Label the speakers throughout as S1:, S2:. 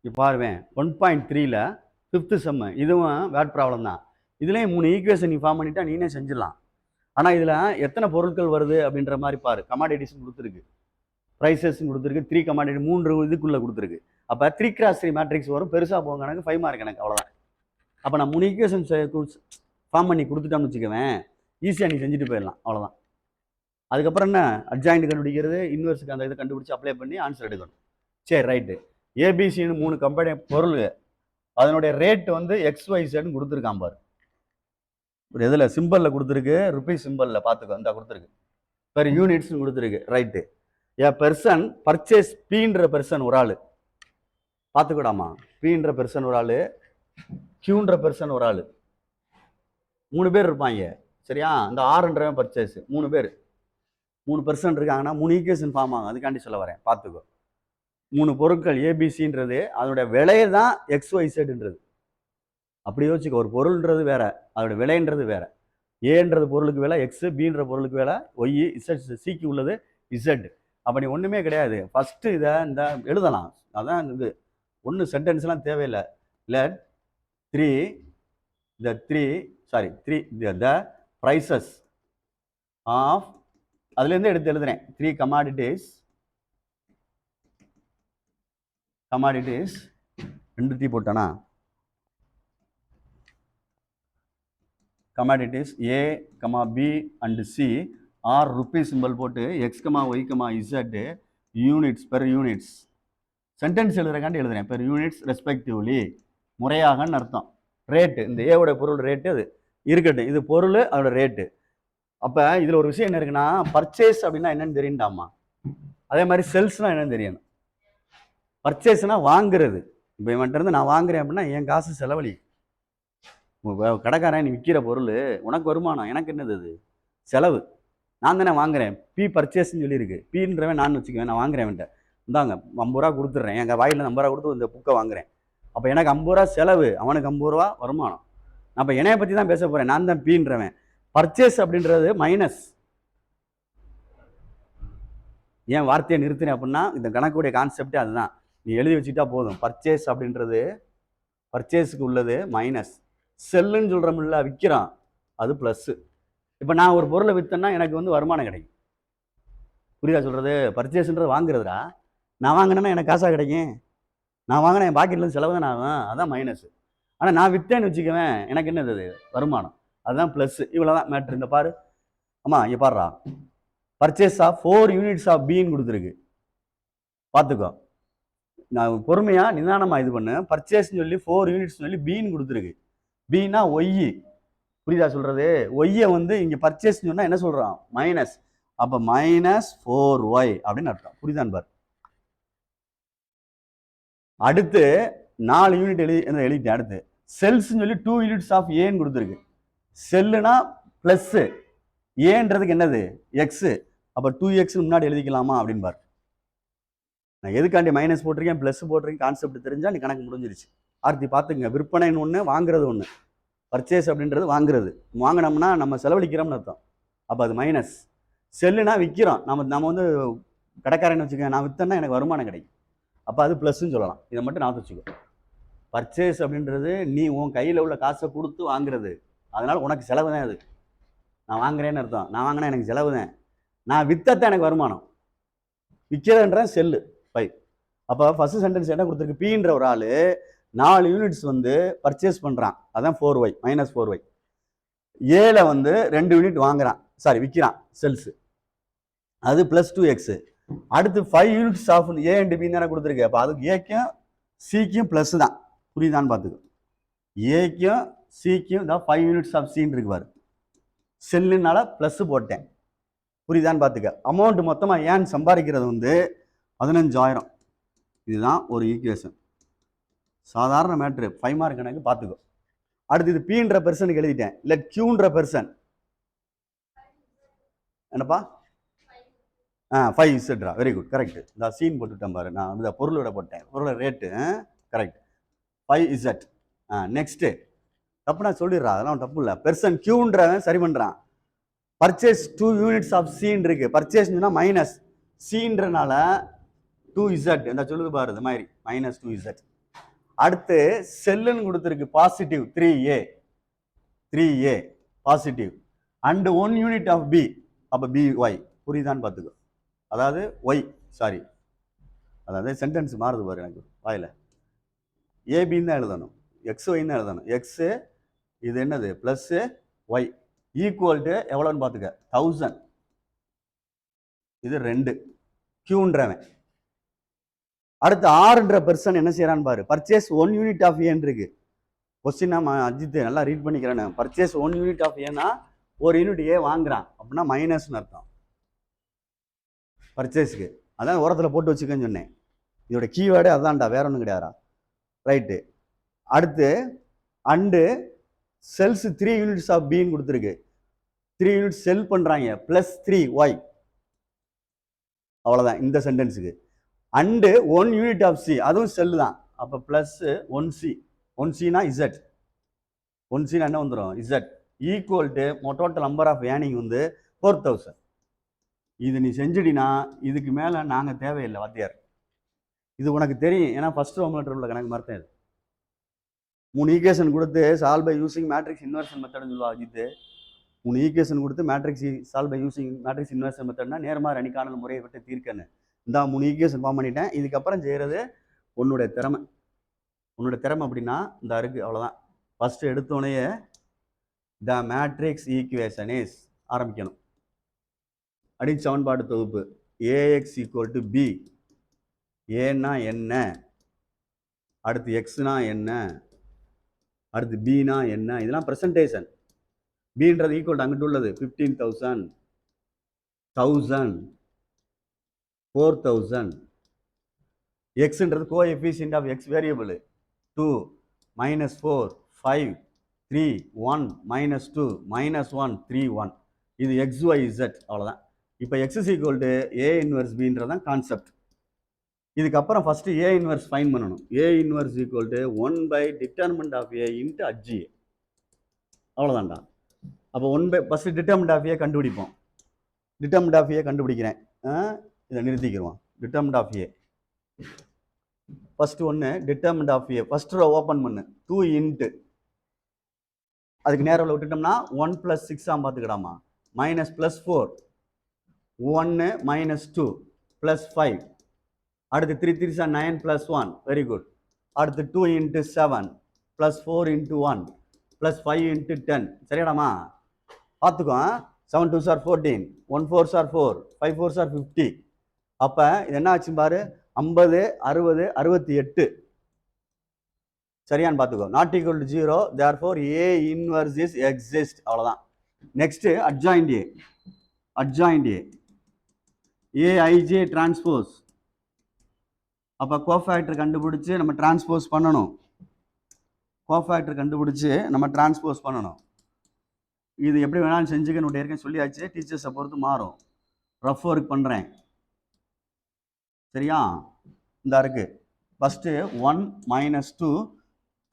S1: இப்போ பாருவேன் 1.3ல் 5th sem இதுவும் wired problem தான். இதுலேயும் 3 ஈக்குவேஷன் நீ ஃபார்ம் பண்ணிட்டா நீனே செஞ்சிடலாம். ஆனால் இதில் எத்தனை பொருட்கள் வருது அப்படின்ற மாதிரி பாரு. கமாடிட்டிஸ் கொடுத்துருக்கு, ப்ரைஸஸ் கொடுத்துருக்கு, 3 கமாடிட்டி 3 இதுக்குள்ளே கொடுத்துருக்கு. அப்போ 3x3 மேட்ரிக்ஸ் வரும். பெருசாக போகும் கணக்கு 5 மார்க் கணக்கு, அவ்வளோதான். அப்போ நான் 3 ஈக்குவேஷன் ஃபார்ம் பண்ணி கொடுத்துட்டோம்னு வச்சுக்கவேன், ஈஸியாக நீ செஞ்சுட்டு போயிடலாம், அவ்வளோதான். அதுக்கப்புறம் என்ன, அட்ஜாயிண்ட் கண்டுபிடிக்கிறது, இன்வெர்ஸுக்கு அந்த இதை கண்டுபிடிச்சி அப்ளை பண்ணி ஆன்சர் எடுக்கணும். சரி, ரைட்டு. ஏபிசின்னு 3 கம்பெனி பொருள், அதனுடைய ரேட் வந்து XYZன்னு கொடுத்துருக்கான் பாரு. ஒரு இதில் சிம்பிளில் கொடுத்துருக்கு, ருபீஸ் சிம்பிளில் பார்த்துக்கோ, இந்த கொடுத்துருக்கு. பெர் யூனிட்ஸ்னு கொடுத்துருக்கு, ரைட்டு. ஏ பெர்சன் பர்ச்சேஸ் பீன்ற பெர்சன் ஒரு ஆள் பார்த்துக்கூடாமா. பீன்ற பெர்சன் ஒரு ஆள், கியூன்ற பெர்சன் ஒரு ஆள், 3 பேர் இருப்பாங்க. சரியா? இந்த ஆறுன்றவன் பர்ச்சேஸ் 3 பேர், 3% இருக்காங்கன்னா 3 ஈக்குவேஷன் ஃபார்ம் ஆகும். அதுக்காண்டி சொல்ல வரேன், பார்த்துக்கோ. 3 பொருட்கள் ஏபிசின்றது அதோடைய விலையை தான் XYZன்றது. அப்படி யோசிச்சுக்கோ. ஒரு பொருள்ன்றது வேற, அதோட விலைன்றது வேற. ஏன்றது பொருளுக்கு விலை எக்ஸ், பின்ற பொருளுக்கு விலை ஒய், இசட், சிக்கு உள்ளது இசட். அப்போ நீ ஒன்றுமே கிடையாது. ஃபஸ்ட்டு இதை இந்த எழுதலாம். அதான் இது ஒன்றும் சென்டென்ஸ்லாம் தேவையில்லை. லெட் 3 த ப்ரைசஸ் ஆஃப், அதுலேருந்து எடுத்து எழுதுறேன். 3 கமாடிட்டிஸ் 2 தீ போட்டானா, commodities A, B and C are rupee simple போட்டு X, Y, Z units per units. Sentence எழுதுறக்காண்டி எழுதுறேன். பெர் யூனிட்ஸ் ரெஸ்பெக்டிவ்லி, முறையாகன்னு அர்த்தம். ரேட்டு, இந்த ஏவோட பொருள் ரேட்டு அது இருக்கட்டும். இது பொருள், அதோட ரேட்டு. அப்போ இதில் ஒரு விஷயம் என்ன இருக்குன்னா, பர்ச்சேஸ் அப்படின்னா என்னன்னு தெரியுண்டாமா. அதே மாதிரி சேல்ஸ்னா என்னன்னு தெரியணும். பர்ச்சேஸ்னா வாங்குறது. இப்போ இவன்ட்டு நான் வாங்குறேன் அப்படின்னா என் காசு செலவழி. கடைக்காரன் நீ விற்கிற பொருள் உனக்கு வருமானம், எனக்கு என்னது அது செலவு. நான் தானே வாங்குறேன். பி பர்ச்சேஸ்ன்னு சொல்லியிருக்கு. பீன்றவன் நான் வச்சுக்குவேன். நான் வாங்குறேன், இந்தாங்க 50 ரூபா கொடுத்துட்றேன். எங்கள் வாயில் 50 ரூபா கொடுத்து இந்த புக்கை வாங்குறேன். அப்போ எனக்கு 50 ரூபா செலவு, அவனுக்கு 50 ரூபா வருமானம். நான் இப்போ என்னைய பற்றி தான் பேச போகிறேன். நான் தான் பீன்றவன். பர்ச்சேஸ் அப்படின்றது மைனஸ். ஏன் வார்த்தையை நிறுத்தினேன் அப்படின்னா, இந்த கணக்குடைய கான்செப்டே அதுதான். நீ எழுதி வச்சுட்டா போதும். பர்ச்சேஸ் அப்படின்றது பர்ச்சேஸுக்கு உள்ளது மைனஸ். செல்லுன்னு சொல்கிறோம்ல, விற்கிறான், அது ப்ளஸ்ஸு. இப்போ நான் ஒரு பொருளை விற்றேன்னா எனக்கு வந்து வருமானம் கிடைக்கும். புரியுதா சொல்கிறது? பர்ச்சேஸ்ன்றது வாங்குறதுடா. நான் வாங்கினேன்னா எனக்கு காசாக கிடைக்கும். நான் வாங்கினேன் என் பாக்கெட்லேருந்து செலவு தான் ஆகும், அதுதான் மைனஸு. ஆனால் நான் விற்றேன்னு வச்சுக்குவேன், எனக்கு என்னது அது வருமானம், அதுதான் ப்ளஸ்ஸு. இவ்வளோ தான் மேட்ரு. இந்த பாரு, ஆமாம் இங்கே பாடுறா. பர்ச்சேஸ் ஆஃப் 4 யூனிட்ஸ் ஆஃப் பின்னு கொடுத்துருக்கு, பார்த்துக்கோ. நான் பொறுமையாக நிதானமாக இது பண்ணு. பர்ச்சேஸ்ன்னு சொல்லி 4 யூனிட்ஸ் சொல்லி பின்னு கொடுத்துருக்கு. பின்னா ஒய். புரியுதா சொல்கிறது? ஒய்யை வந்து இங்கே பர்ச்சேஸ்ன்னு சொன்னால் என்ன சொல்கிறான், மைனஸ். அப்போ -4y அப்படின்னு அர்த்தம். புரியுதான் பாரு. அடுத்து 4 யூனிட் எழுதிட்டேன். அடுத்து செல்ஸ்ன்னு சொல்லி 2 யூனிட்ஸ் ஆஃப் ஏன்னு கொடுத்துருக்கு. செல்லுனா ப்ளஸ்ஸு, ஏன்றதுக்கு என்னது எக்ஸு. அப்போ 2x முன்னாடி எழுதிக்கலாமா அப்படின்னு பாரு. நான் எதுக்காண்டி மைனஸ் போட்டிருக்கேன் ப்ளஸ் போட்டிருக்கேன் கான்செப்ட் தெரிஞ்சால் நீ கணக்கு முடிஞ்சிருச்சு. ஆர்த்தி பார்த்துக்குங்க. விற்பனைன்னு ஒன்று, வாங்குறது ஒன்று. பர்ச்சேஸ் அப்படின்றது வாங்குறது. வாங்கினோம்னா நம்ம செலவழிக்கிறோம்னு அர்த்தம். அப்போ அது மைனஸ். செல்லுனா விற்கிறோம். நம்ம வந்து கடைக்காரன்னு வச்சுக்கோங்க, நான் விற்றேன்னா எனக்கு வருமானம் கிடைக்கும். அப்போ அது ப்ளஸ்ன்னு சொல்லலாம். இதை மட்டும் நான் வச்சுக்கோ. பர்ச்சேஸ் அப்படின்றது நீ உன் கையில் உள்ள காசை கொடுத்து வாங்குறது. அதனால் உனக்கு செலவு தான் அது. நான் வாங்குறேன்னு அர்த்தம். நான் வாங்கினா எனக்கு செலவு தான். நான் விற்றத்தான் எனக்கு வருமானம். விற்கிறதுன்ற செல்லு 5. அப்போ ஃபஸ்ட்டு சென்டென்ஸ் என்ன கொடுத்துருக்கு, பீன்ற ஒரு ஆள் 4 யூனிட்ஸ் வந்து பர்ச்சேஸ் பண்ணுறான், அதான் 4y -4y. ஏல வந்து 2 யூனிட் வாங்குறான், சாரி விற்கிறான், செல்ஸு, அது +2x. அடுத்து 5 units of A and B தானே கொடுத்துருக்கு. அப்போ அதுக்கு ஏக்கும் சிக்கும் ப்ளஸ் தான். புரியுதான்னு பார்த்துக்கோ. ஏக்கும் சிக்கும் தான் 5 யூனிட்ஸ் ஆஃப் சின்னு இருக்கு பாரு. செல்லுனால ப்ளஸ் போட்டேன். புரியுதான்னு பார்த்துக்க. அமௌண்ட் மொத்தமாக ஏன் சம்பாதிக்கிறது வந்து 15,000. இதுதான் ஒரு ஈக்குவேஷன். சாதாரண மேட்ரு, 5 மார்க் கணக்கு, பார்த்துக்கோ. அடுத்து இது பீன்ற பெர்சனுக்கு எழுதிட்டேன். லெட் கியூன்ற பெர்சன் என்னப்பா 5Z. Very good, correct. இந்த சீன் போட்டுவிட்டேன் பாரு. நான் இந்த பொருளோட போட்டேன், பொருளோட ரேட்டு கரெக்ட். 5Z. நெக்ஸ்ட்டு தப்பு நான் சொல்லிடுறா, அதெல்லாம் தப்பு இல்லை. பெர்சன் கியூன்றவன் சரி பண்ணுறான். பர்ச்சேஸ் 2 யூனிட்ஸ் ஆஃப் சீன் இருக்கு. பர்ச்சேஸ்னா மைனஸ், சீன்றனால 2Z. இந்த சொல்லுது பாரு, இது மாதிரி -2Z. அடுத்து செல்லுன்னு கொடுத்துருக்கு positive 3a positive and 1 unit of B, அப்போ by புரியுதான்னு பார்த்துக்கோ. அதாவது ஒய் சாரி, அதாவது சென்டென்ஸ் மாறுது பாரு எனக்கு வாயில. ஏபின்னு தான் எழுதணும், எக்ஸ் ஒய்ன்னு தான் எழுதணும். எக்ஸு இது என்னது பிளஸ் ஒய் ஈக்குவல் டு எவ்வளோன்னு பார்த்துக்க 1000. இது 2 கியூன்றவன். அடுத்து ஆறுன்ற பெர்சன் என்ன செய்யறான்னு பாரு. பர்ச்சேஸ் 1 யூனிட் ஆஃப் ஏன்னு இருக்கு. கொஸ்டின் நம்ம அஜித் நல்லா ரீட் பண்ணிக்கிறேன். பர்ச்சேஸ் 1 யூனிட் ஆஃப் ஏன்னா 1 யூனிட் ஏ வாங்குறான் அப்படின்னா மைனஸ்னு அர்த்தம் பர்ச்சேஸ்க்கு. அதான் ஓரத்தில் போட்டு வச்சுக்கன்னு சொன்னேன். இதோட கீவேர்டு அதான்டா, வேற ஒன்றும் கிடையாதா. ரைட்டு. அடுத்து அண்டு செல்ஸ் 3 யூனிட்ஸ் ஆஃப் பின்னு கொடுத்துருக்கு. 3 யூனிட் செல் பண்ணுறாங்க ப்ளஸ் 3y, அவ்வளோதான் இந்த சென்டென்ஸுக்கு. அண்டு 1 யூனிட் ஆஃப் சி, அதுவும் செல் தான். அப்போ ப்ளஸ் 1c, 1cனா இசட், 1cனா என்ன வந்துடும் Z equal to total number of earning வந்து 4000. இது நீ செஞ்சுடினா இதுக்கு மேலே நாங்கள் தேவையில்லை வாத்தியார். இது உனக்கு தெரியும், ஏன்னா ஃபர்ஸ்ட் ரோமீட்டர் உள்ள கணக்கு மாதிரி தான் இது. 3 ஈக்குவேஷன் கொடுத்து solve by using matrix inversion மெத்தட்னு சொல்லுவா அஜித்து. 3 ஈக்குவேஷன் கொடுத்து matrix solve by using matrix inversion மெத்தட்னா நேர்மாறு அணிக்கான முறையை விட்டு தீர்க்கன்னு. இந்த 3 ஈக்குவேஷன் ஃபார்ம் பண்ணிட்டேன். இதுக்கப்புறம் செய்கிறது உன்னுடைய திறமை. உன்னோட திறமை அப்படின்னா இந்த இருக்கு, அவ்வளோதான். ஃபர்ஸ்ட் எடுத்தோடனே த மேட்ரிக்ஸ் ஈக்குவேஷன் இஸ் ஆரம்பிக்கணும். அடி சமன்பாடு தொகுப்பு ஏஎக்ஸ் ஈக்குவல் டு பி, ஏன்னா என்ன, அடுத்து எக்ஸ்னா என்ன, அடுத்து பினா என்ன, இதெல்லாம் ப்ரெசன்டேஷன். பின்றது ஈக்குவல் டு அங்கிட்டு உள்ளது 15,000, 1000, 4000. எக்ஸ்ன்றது கோஎஃபிஷியன்ட் ஆஃப் எக்ஸ் வேரியபிள் 2, -4, 5, 3, 1, -2, -1, 3, 1. இது எக்ஸ் ஒய் இசட், அவ்வளோதான். இப்போ X is equal to A inverse பின்றதான் கான்செப்ட். இதுக்கப்புறம் ஃபர்ஸ்ட் ஏ இன்வர்ஸ் ஃபைன் பண்ணணும். A inverse equal to 1 by determinant of A into HA, அவ்வளோதான்டா. அப்போ 1 by first determinant of A கண்டுபிடிப்போம். Determinant of A கண்டுபிடிக்கிறேன், இதை நிறுத்திக்கிறோம். டிட்டர்மெண்ட் ஆஃப் ஏ ஃபர்ஸ்ட் ஒன்று determinant of A first row open பண்ணு 2 into அதுக்கு நேரம் விட்டுட்டோம்னா 1 + 6 பார்த்துக்கிடாமா, -+4, 1 -2 +5, அடுத்து 3 3s are 9 +1, வெரி குட். அடுத்து 2 × 7 +4 × 1 +5 × 10, சரியாடாமா? பார்த்துக்கோ. 7 2s are 14, 1 4s are 4, 5 4s are 50. அப்போ இது என்ன ஆச்சு பாரு, 50, 60, 68. சரியான்னு பார்த்துக்கோ. Not equal to 0, therefore A inverse is exist, அவ்வளோதான். Next adjoint A, adjoint A A I J transpose. அப்போ கோஃபேக்டர் கண்டுபிடிச்சு நம்ம டிரான்ஸ்போஸ் பண்ணணும். கோஃபேக்டர் கண்டுபிடிச்சு நம்ம டிரான்ஸ்போஸ் பண்ணணும். இது எப்படி வேணாலும் செஞ்சுக்கன்னு ஏற்கனவே சொல்லியாச்சு. டீச்சர்ஸை பொறுத்து மாறும். ரஃப் ஒர்க் பண்ணுறேன், சரியா? இந்த இருக்கு ஃபஸ்ட்டு 1 -2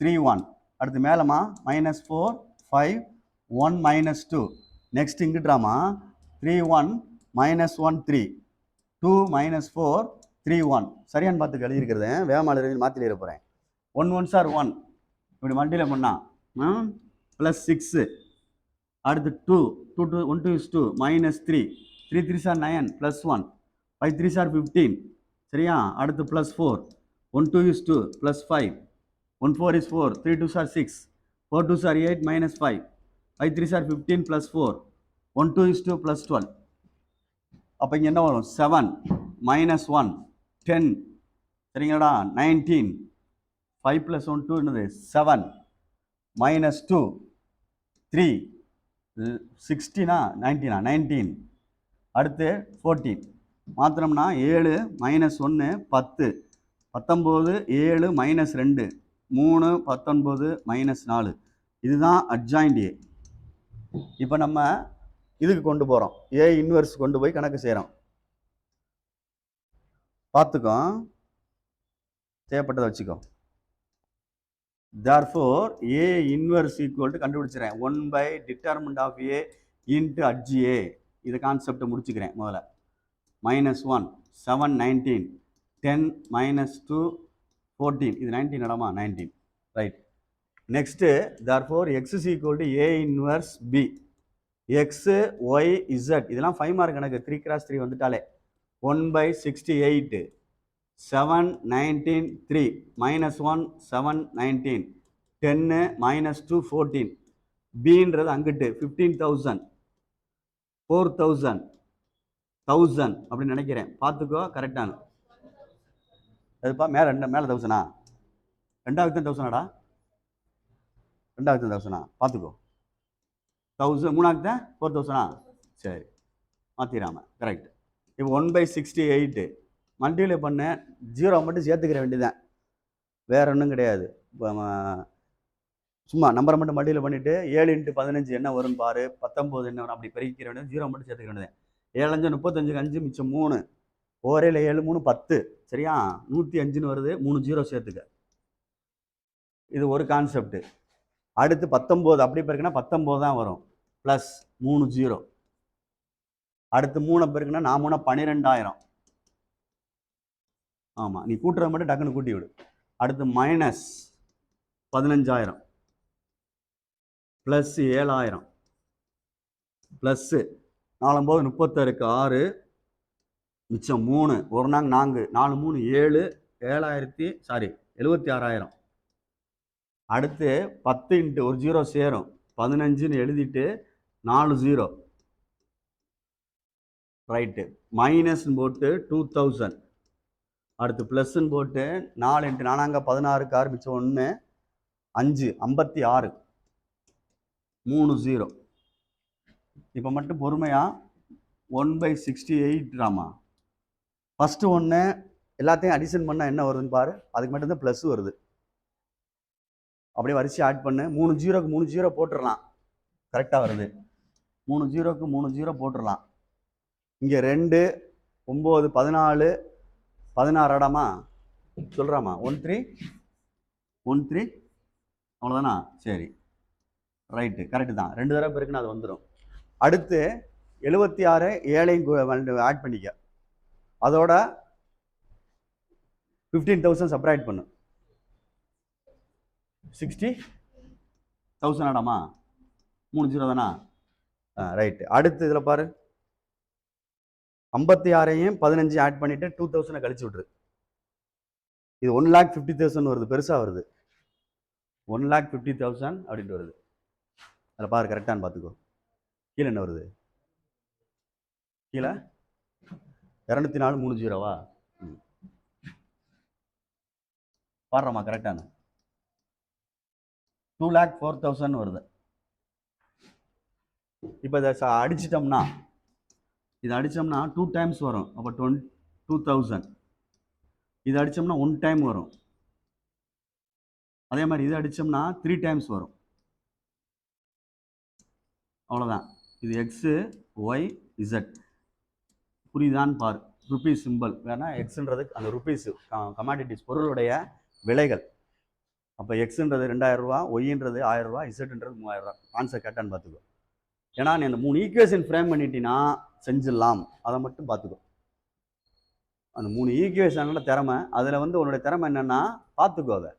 S1: 3 1, அடுத்து மேலமா -4 5 1 -2, நெக்ஸ்ட் இங்கிட்டாமா 3 1 -1 3 2 -4 3 1. சரியான்னு பார்த்து எழுதியிருக்கிறது வேகமாக எழுதி மாற்றி எழுத போகிறேன். 1 1s are 1, இப்படி மல்டியில் பண்ணா +6, அடுத்து 2 2 1 2 is 2 -3 3 3s are 9 +1 5 3s are 15, சரியா? அடுத்து +4 1 2 is 2 +5 1 4 is 4 3 2s are 6 4 2s are 8 -5 5 3s are 15 +4 1 2 is 2 +12. அப்போ இங்கே என்ன வரும் 7 -1 10, சரிங்களாடா? 19 5 + 1 2 என்னது 7 -2 3 16 19 அடுத்து 14 மாத்திரம்னா 7 -1 10 19 7 -2 3 19 -4. இதுதான் அட்ஜாயிண்ட் ஏ. இப்போ நம்ம இதுக்கு கொண்டு போகிறோம், ஏ இன்வெர்ஸ் கொண்டு போய் கணக்கு செய்கிறோம். பார்த்துக்கோ, தேவைப்பட்டதை வச்சுக்கோ. therefore A inverse equal to கண்டுபிடிச்சிடறேன் 1 by determinant of A into HA. இது கான்செப்டை முடிச்சுக்கிறேன் முதல்ல. -1 7 19 10 -2 14, இது 19 இடமா 19, right. Next therefore x is equal to a inverse b. x y z இதெல்லாம் 5 மார்க் கணக்கு. 3x3 வந்துட்டாலே 1/68 7 19 3 -1 7 19 10 -2 14. bன்றது அங்கிட்டு 15,000 4,000 1000 அப்படின்னு நினைக்கிறேன். பார்த்துக்கோ கரெக்டான அதுப்பா. மேலே 1000ஆ? ரெண்டாவது 1000ஆடா? ரெண்டாவது 1000ஆ? பார்த்துக்கோ. 1000 மூணாவது 4,000ஆ? சரி, மாற்றிடாம கரெக்ட். இப்போ 1/68 மல்டிப்ளை பண்ண 0 மட்டும் சேர்த்துக்கிற வேண்டியதான், வேற ஒன்றும் கிடையாது. சும்மா நம்பரை மட்டும் மல்டிப்ளை பண்ணிவிட்டு 7 × 15 என்ன வரும்னு பாரு, 19 என்ன வரும், அப்படி பெருக்கிற வேண்டியது. 0 மட்டும் சேர்த்துக்க வேண்டியது. 7 5 35, 5 மிச்சம் 3, ஓரையில் 7 3 10, சரியா? 105ன்னு வருது, 3 0 சேர்த்துக்க. இது ஒரு கான்செப்ட். அடுத்து 19 அப்படி பெருக்குன்னா 19 தான் வரும், ப்ளஸ் 3 0. அடுத்து 3 பெருக்குன்னா 4 12,000. ஆமாம், நீ கூட்டுறது மட்டும் டக்குன்னு கூட்டி விடு. அடுத்து மைனஸ் 15,000 ப்ளஸ் 7,000 ப்ளஸ்ஸு 4 9 36 6 மிச்சம் 3, ஒரு நாங்க 4 4 3 7 76,000. அடுத்து 10 × ஒரு 0 சேரும் 15ன்னு எழுதிட்டு 4 0, ரைட்டு. மைனஸ்ன்னு போட்டு 2000. அடுத்து ப்ளஸ்ன்னு போட்டு 4 × 4 16 6 மிச்சம் 1 5 56 3 0. இப்போ மட்டும் பொறுமையா 1/68 ராமா. ஃபர்ஸ்ட் ஒன்று எல்லாத்தையும் அடிஷன் பண்ணால் என்ன வருதுன்னு பாரு. அதுக்கு மட்டும்தான் ப்ளஸ் வருது. அப்படியே வரிசை ஆட் பண்ணு. 3 0க்கு 3 0 போட்டுடலாம், கரெக்டாக வருது. 3 0க்கு 3 0 போட்டுடலாம். இங்கே 2 9 14 16 இடமா சொல்கிறாமா? 1 3 1 3 அவ்வளோதானா? சரி, ரைட்டு, கரெக்டு தான். 2 தடவை பெருக்குன்னு அது வந்துடும். அடுத்து 76 7 ஆட் பண்ணிக்க, அதோட 15,000 சப்ராக்ட் பண்ணு. 60,000 ஆடாமா? 3 0 தானா? ரைட்டு. அடுத்து இதில் பாரு, 56ஐயும் 15 ஆட் பண்ணிட்டு 2,000 கழிச்சு விட்ரு. இது 1,50,000 வருது, பெருசாக வருது. 1,50,000 அப்படின்ட்டு வருது. அதில் பாரு கரெக்டானு பார்த்துக்கோ. கீழே என்ன வருது? கீழே 204 3 0வா? பாடுறமா கரெக்டான 2,04,000 வருது. இப்போ இதை அடிச்சிட்டோம்னா, இது அடித்தோம்னா 2 டைம்ஸ் வரும், அப்போ 2,000. இது அடித்தோம்னா 1 டைம் வரும். அதே மாதிரி இது அடித்தோம்னா 3 டைம்ஸ் வரும். அவ்வளோதான். இது எக்ஸு ஒய் இசட். புரியுதான்னு பாரு. ருபீஸ் சிம்பிள் வேணா, எக்ஸுன்றது அந்த ருபீஸ் கமாடிட்டிஸ் பொருளுடைய விலைகள். அப்போ எக்ஸுன்றது 2,000 ரூபா, ஒய்ன்றது 1000 ரூபா, இசட்ன்றது 3000 ரூபா. ஆன்சர் கேட்டான்னு பார்த்துக்கோ. ஏன்னா நீ அந்த 3 ஈக்குவேஷன் ஃப்ரேம் பண்ணிட்டீங்கன்னா செஞ்சிடலாம். அதை மட்டும் பார்த்துக்கோ. அந்த 3 ஈக்குவேஷனோட திறமை, அதில் வந்து உன்னுடைய திறமை என்னென்னா பார்த்துக்கோ. அதை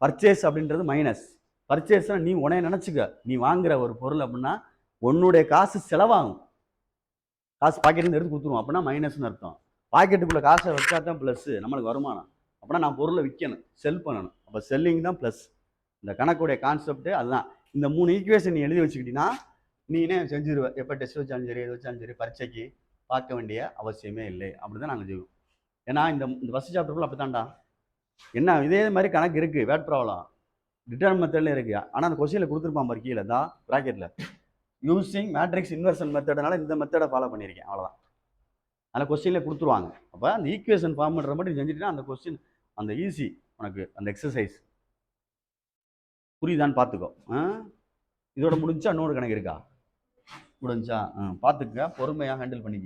S1: பர்ச்சேஸ் அப்படின்றது மைனஸ். பர்ச்சேஸ்னால் நீ உனைய நினச்சிக்க, நீ வாங்குற ஒரு பொருள் அப்படின்னா உன்னுடைய காசு செலவாகும். காசு பாக்கெட்லேருந்து எடுத்து கொடுத்துருவோம் அப்படின்னா மைனஸ்னு அர்த்தம். பாக்கெட்டுக்குள்ளே காசை வச்சா தான் ப்ளஸ்ஸு, நம்மளுக்கு வருமானம். அப்படின்னா நான் பொருளை விற்கணும், செல் பண்ணணும். அப்போ செல்லிங் தான் ப்ளஸ். இந்த கணக்குடைய கான்செப்ட்டு அதுதான். இந்த 3 ஈக்குவேஷன் நீ எழுதி வச்சுக்கிட்டீங்கன்னா நீனே செஞ்சிருவேன். எப்போ டெஸ்ட் வச்சாலும் சரி, எது வச்சாலும் சரி, பரீட்சைக்கு பார்க்க வேண்டிய அவசியமே இல்லை. அப்படி தான் நாங்கள் செய்வோம். ஏன்னா இந்த ஃபஸ்ட் சாப்டருக்குள்ள அப்படி தான்டா. என்ன இதே மாதிரி கணக்கு இருக்குது, வேட் ப்ராப்ளம் டிட்டர்மினன்ட் மெத்தட்ல இருக்குது. ஆனால் அந்த கொஸ்டினில் கொடுத்துருப்பான் பாரு கீழே தான் ப்ராக்கெட்டில், யூஸிங் மேட்ரிக்ஸ் இன்வர்ஷன் மெத்தட்னால இந்த மெத்தடை ஃபாலோ பண்ணியிருக்கேன், அவ்வளோதான். அதில் கொஸ்டினில் கொடுத்துருவாங்க. அப்போ அந்த ஈக்குவேஷன் ஃபார்ம் பண்ணுற மட்டும் செஞ்சுட்டீங்கன்னா அந்த கொஸ்டின் அந்த ஈஸி உனக்கு அந்த எக்ஸசைஸ் புரியுதான்னு பார்த்துக்கோ. இதோட முடிஞ்சா இன்னொரு கணக்கு இருக்கா? முடிஞ்சா பார்த்துக்க, பொறுமையாக ஹேண்டில் பண்ணிக்க.